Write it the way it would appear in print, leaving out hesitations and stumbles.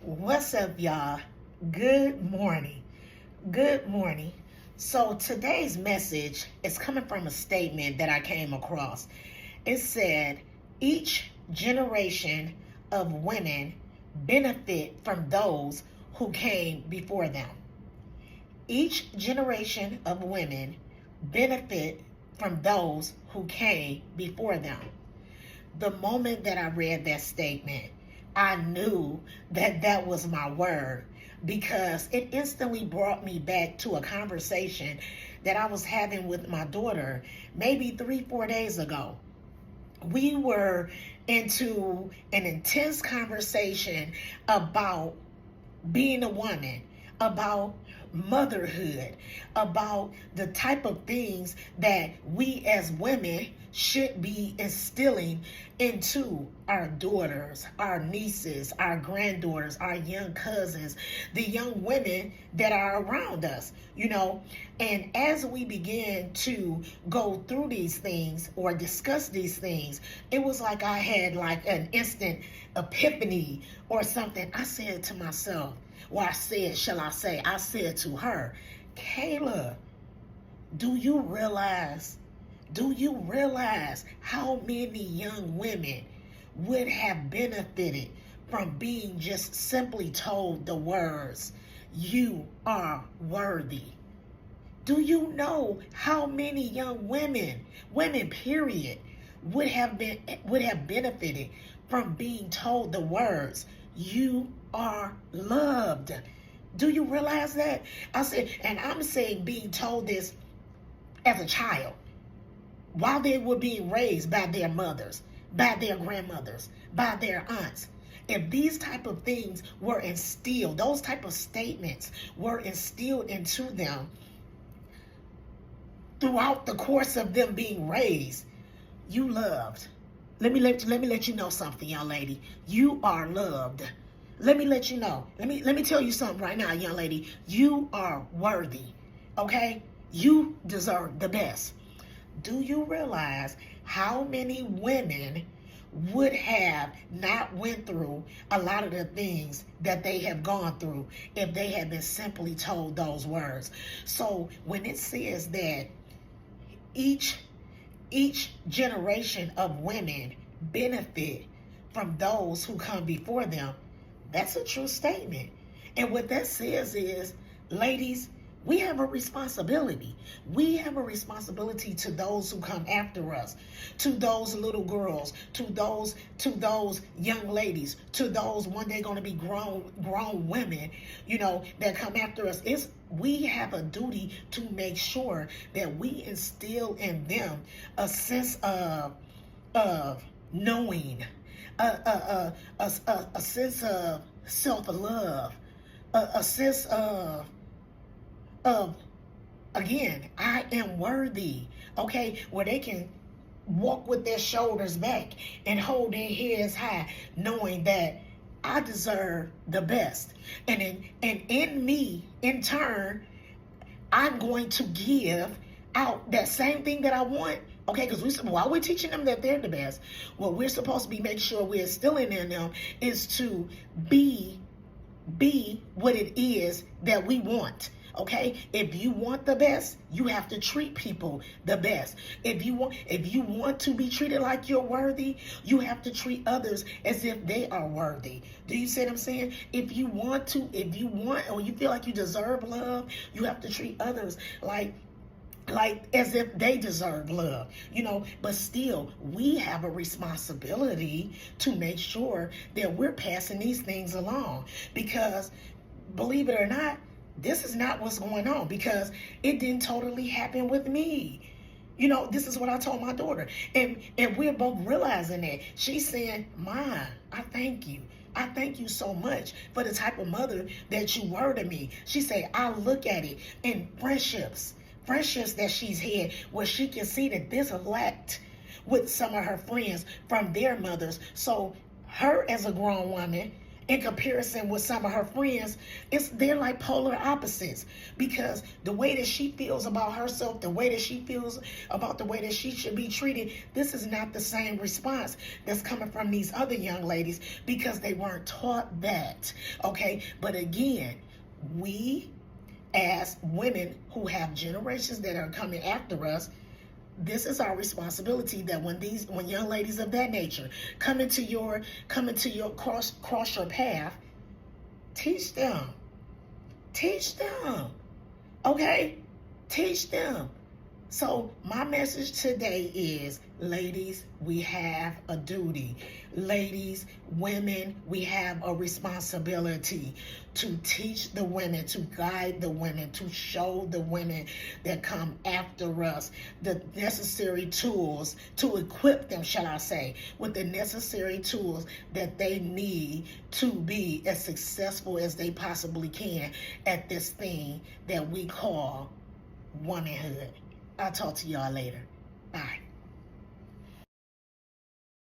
What's up, y'all? Good morning. Good morning. So, today's message is coming from a statement that I came across. It said, each generation of women benefit from those who came before them. Each generation of women benefit from those who came before them. The moment that I read that statement, I knew that that was my word because it instantly brought me back to a conversation that I was having with my daughter maybe 3, 4 days ago. We were into an intense conversation about being a woman, about motherhood, about the type of things that we as women should be instilling into our daughters, our nieces, our granddaughters, our young cousins, the young women that are around us, And as we began to go through these things or discuss these things, it was like I had like an instant epiphany or something. I said to myself, I said to her, Kayla, do you realize how many young women would have benefited from being just simply told the words, you are worthy? Do you know how many young women period, would have benefited from being told the words, you are loved? Do you realize that? I'm saying being told this as a child while they were being raised by their mothers, by their grandmothers, by their aunts. If these type of things were instilled, those type of statements were instilled into them throughout the course of them being raised, you loved. Let me let you know something, young lady. You are loved. Let me let you know. Let me tell you something right now, young lady. You are worthy. Okay? You deserve the best. Do you realize how many women would have not went through a lot of the things that they have gone through if they had been simply told those words? So when it says that each generation of women benefit from those who come before them, that's a true statement. And what that says is, ladies, we have a responsibility. We have a responsibility to those who come after us, to those little girls, to those young ladies, to those one day going to be grown women, that come after us. We have a duty to make sure that we instill in them a sense of knowing, a sense of self-love, a sense of again, I am worthy. Okay, where they can walk with their shoulders back and hold their heads high, knowing that I deserve the best. And in me, in turn, I'm going to give out that same thing that I want. Okay, because while we're teaching them that they're the best, what we're supposed to be making sure we're instilling in them is to be what it is that we want. Okay, if you want the best, you have to treat people the best. If you want to be treated like you're worthy, you have to treat others as if they are worthy. Do you see what I'm saying? If you want or you feel like you deserve love, you have to treat others like as if they deserve love, but still we have a responsibility to make sure that we're passing these things along, because believe it or not, this is not what's going on, because it didn't totally happen with me. This is what I told my daughter, and we're both realizing that. She's saying, Ma, I thank you. I thank you so much for the type of mother that you were to me. She said, I look at it in friendships that she's had where she can see that there's a lack with some of her friends from their mothers. So her as a grown woman, in comparison with some of her friends, they're like polar opposites, because the way that she feels about herself, the way that she feels about the way that she should be treated, this is not the same response that's coming from these other young ladies, because they weren't taught that. Okay, but again, we as women who have generations that are coming after us, this is our responsibility, that when young ladies of that nature come into your cross your path, teach them. Okay? Teach them. So my message today is, ladies, we have a duty. Ladies, women, we have a responsibility to teach the women, to guide the women, to show the women that come after us the necessary tools, to equip them, shall I say, with the necessary tools that they need to be as successful as they possibly can at this thing that we call womanhood. I'll talk to y'all later. Bye.